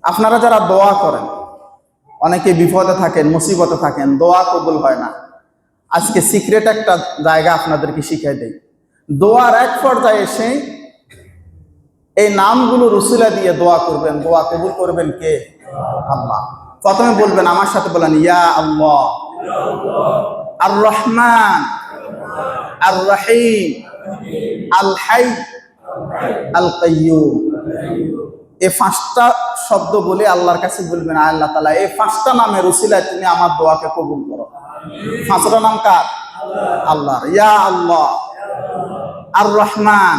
আপনারা যারা দোয়া করেন, অনেকে বিপদে থাকেন, মুসিবতে থাকেন, দোয়া কবুল হয় না। আজকে সিক্রেট একটা জায়গা আপনাদেরকে শিখাই দেই। দোয়ার এক পর্যায়ে এসে এই নামগুলো রসুলা দিয়ে দোয়া করবেন। দোয়া কবুল করবেন কে? আল্লাহ। প্রথমে বলবেন, আমার সাথে বলেন, ইয়া আল্লাহ আর রহমান আর রহিম আল হাই আল কাইয়ুম। এই পাঁচটা শব্দ বলে আল্লাহর কাছে বলবেন, আল্লাহ তাআলা এই পাঁচটা নামের উসিলায় তুমি আমার দোয়াকে কবুল করো। পাঁচটা নাম কার? আল্লাহর। ইয়া আল্লাহ আর রহমান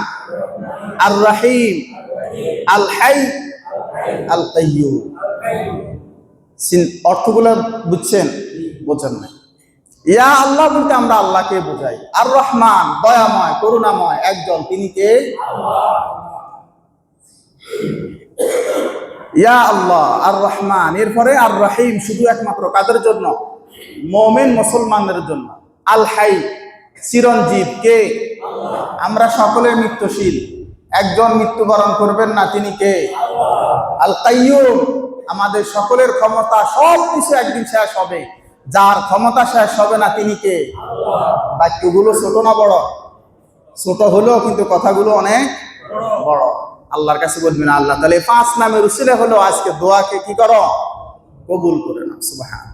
আর রহিম আল হাই আল কাইয়ুম। অর্থগুলো বুঝছেন? বোঝেন না? ইয়া আল্লাহ বলতে আমরা আল্লাহকে বোঝাই। আর রহমান দয়াময় করুণাময় একজন, তিনি কে? ইয়া আল্লাহ আর রহমান, এরপরে আর রহিম শুধু একমাত্র কাদের জন্য? মুমিন মুসলমানদের জন্য। আল হাই চিরঞ্জীব, কে? আমরা সকলে মৃত্যুশীল, একজন মৃত্যুবরণ করবেন না, তিনি কে? আল কাইয়ুম, আমাদের সকলের ক্ষমতা, সব কিছু একদিন শেষ হবে, যার ক্ষমতা শেষ হবে না, তিনি কে? বাক্যগুলো ছোট না বড়? ছোট হলেও কিন্তু কথাগুলো অনেক বড়। আল্লাহর কাছে বলবেন, আল্লাহ তাহলে পাঁচ নামের উসিলা হলো আজকে দোয়াকে কি করো? কবুল করে নাও। সুবহান।